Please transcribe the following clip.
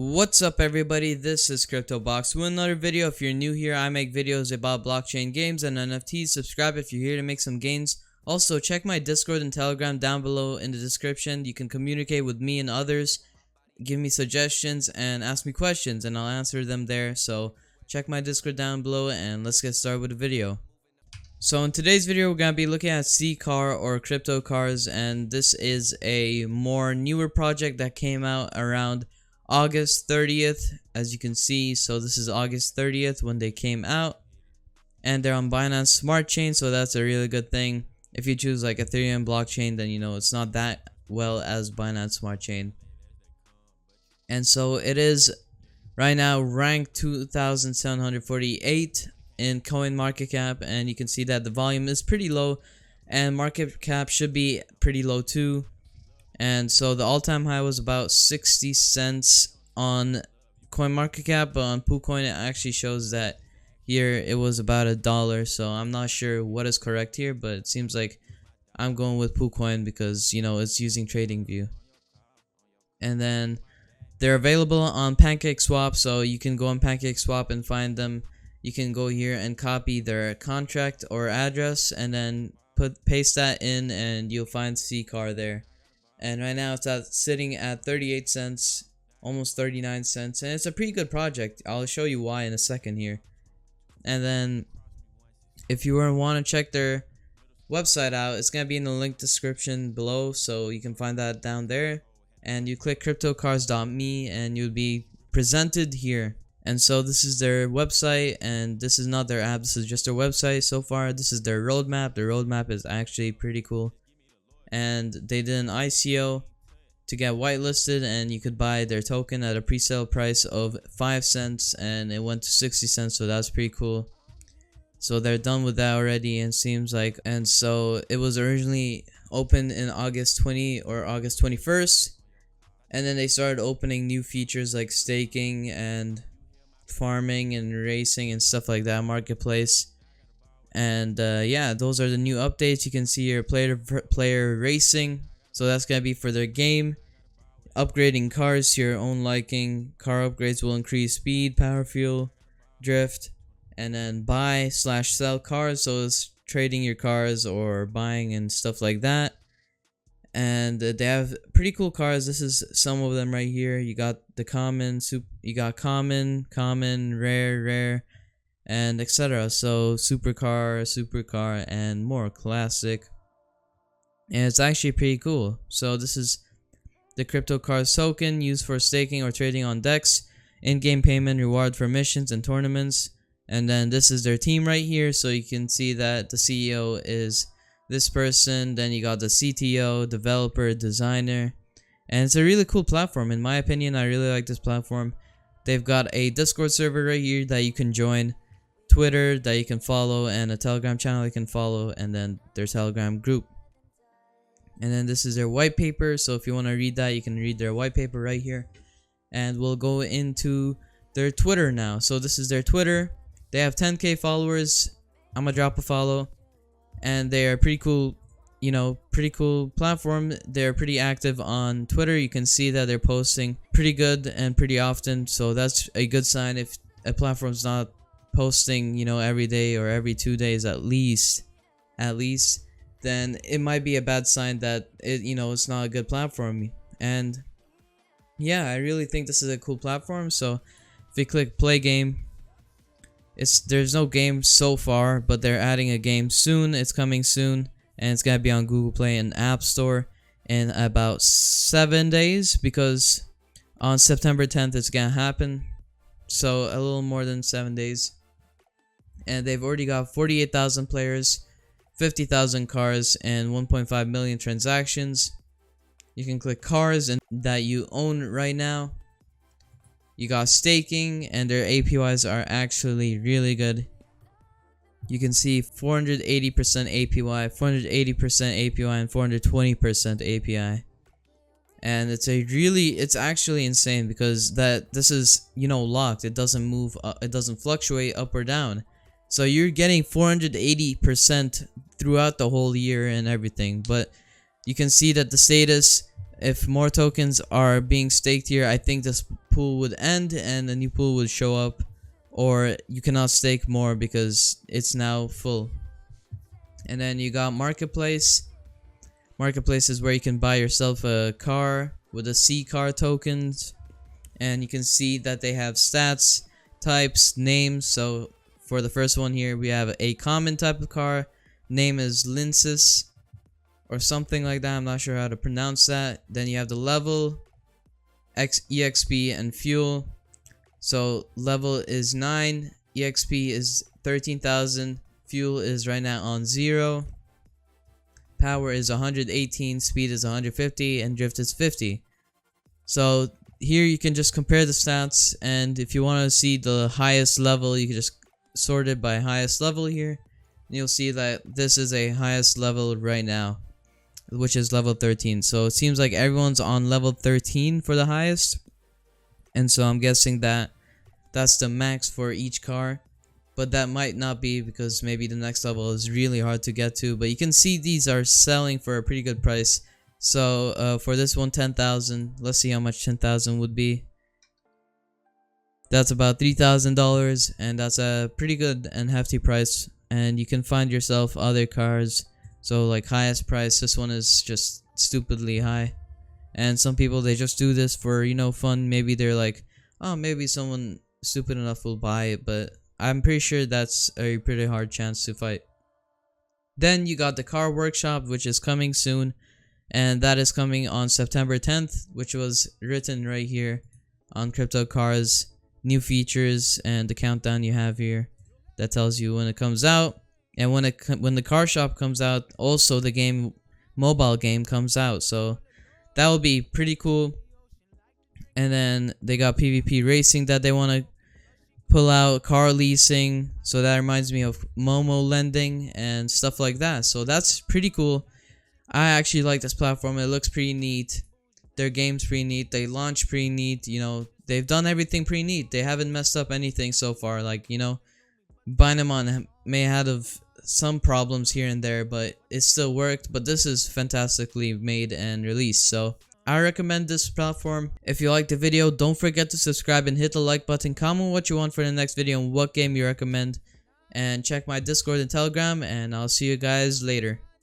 What's up everybody, this is CryptoBox with another video. If you're new here, I make videos about blockchain games and NFTs. Subscribe if you're here to make some gains. Also, check my Discord and Telegram down below in the description. You can communicate with me and others, give me suggestions, and ask me questions, and I'll answer them there. So check my Discord down below, and let's get started with the video. So in today's video, we're going to be looking at CCAR or CryptoCars, and this is a more newer project that came out around August 30th, as you can see. So this is August 30th when they came out, and they're on Binance Smart Chain, so that's a really good thing. If you choose like Ethereum blockchain, then you know it's not that well as Binance Smart Chain. And so it is right now ranked 2,748 in coin market cap, and you can see that the volume is pretty low and market cap should be pretty low too. And so the all-time high was about 60 cents on CoinMarketCap, but on PooCoin it actually shows that here it was about $1. So I'm not sure what is correct here, but it seems like I'm going with PooCoin because, you know, it's using TradingView. And then they're available on PancakeSwap, so you can go on PancakeSwap and find them. You can go here and copy their contract or address and then paste that in, and you'll find CCAR there. And right now it's sitting at 38 cents, almost 39 cents, and it's a pretty good project. I'll show you why in a second here. And then if you want to check their website out, it's going to be in the link description below, so you can find that down there. And you click CryptoCars.me and you'll be presented here. And so this is their website, and this is not their app, this is just their website so far. This is their roadmap. The roadmap is actually pretty cool. And they did an ICO to get whitelisted, and you could buy their token at a pre-sale price of 5 cents, and it went to 60 cents, so that's pretty cool. So they're done with that already, and seems like. And so it was originally opened in August 20 or August 21st, and then they started opening new features like staking and farming and racing and stuff like that, marketplace. And yeah, those are the new updates. You can see your player racing, so that's gonna be for their game. Upgrading cars to your own liking. Car upgrades will increase speed, power, fuel, drift. And then buy/sell cars, so it's trading your cars or buying and stuff like that. And they have pretty cool cars. This is some of them right here. You got the common, you got common, rare, and etc. So supercar, and more classic. And it's actually pretty cool. So this is the CryptoCars token used for staking or trading on DEX, in-game payment, reward for missions and tournaments. And then this is their team right here, so you can see that the CEO is this person. Then you got the CTO, developer, designer, and it's a really cool platform. In my opinion, I really like this platform. They've got a Discord server right here that you can join, Twitter that you can follow, and a Telegram channel you can follow, and then their Telegram group. And then this is their white paper, so if you want to read that, you can read their white paper right here. And we'll go into their Twitter now. So this is their Twitter. They have 10k followers. I'm gonna drop a follow, and they are pretty cool, you know, pretty cool platform. They're pretty active on Twitter. You can see that they're posting pretty good and pretty often, so that's a good sign. If a platform's not posting, you know, every day or every 2 days at least, then it might be a bad sign that it, you know, it's not a good platform. And yeah, I really think this is a cool platform. So if you click play game, there's no game so far, but they're adding a game soon. It's coming soon, and it's gonna be on Google Play and App Store in about 7 days, because on September 10th it's gonna happen. So a little more than 7 days. And they've already got 48,000 players, 50,000 cars, and 1.5 million transactions. You can click cars and that you own right now. You got staking, and their APYs are actually really good. You can see 480% APY, 480% APY, and 420% API. And it's actually insane, because this is, you know, locked. It doesn't move, it doesn't fluctuate up or down. So you're getting 480% throughout the whole year and everything. But you can see that the status, if more tokens are being staked here, I think this pool would end and a new pool would show up, or you cannot stake more because it's now full. And then you got marketplace. Marketplace is where you can buy yourself a car with a CCAR tokens, and you can see that they have stats, types, names. So for the first one here, we have a common type of car. Name is Linsis or something like that. I'm not sure how to pronounce that. Then you have the level, EXP, and fuel. So level is 9, EXP is 13,000, fuel is right now on 0, power is 118, speed is 150, and drift is 50. So here you can just compare the stats, and if you want to see the highest level, you can just sort it by highest level here. And you'll see that this is a highest level right now, which is level 13. So it seems like everyone's on level 13 for the highest, and so I'm guessing that that's the max for each car. But that might not be, because maybe the next level is really hard to get to. But you can see these are selling for a pretty good price. So for this one, 10,000. Let's see how much 10,000 would be. That's about $3,000, and that's a pretty good and hefty price. And you can find yourself other cars. So like highest price, this one is just stupidly high. And some people, they just do this for, you know, fun. Maybe they're like, oh, maybe someone stupid enough will buy it, but I'm pretty sure that's a pretty hard chance to fight. Then you got the car workshop, which is coming soon, and that is coming on September 10th, which was written right here on CryptoCars. New features and the countdown you have here that tells you when it comes out, and when the car shop comes out, also the mobile game comes out. So that will be pretty cool. And then they got PvP racing that they want to pull out, car leasing. So that reminds me of Momo lending and stuff like that. So that's pretty cool. I actually like this platform. It looks pretty neat. Their game's pretty neat. They launch pretty neat. You know, they've done everything pretty neat. They haven't messed up anything so far. Like, you know, Binamon may have some problems here and there, but it still worked. But this is fantastically made and released. So I recommend this platform. If you liked the video, don't forget to subscribe and hit the like button. Comment what you want for the next video and what game you recommend. And check my Discord and Telegram, and I'll see you guys later.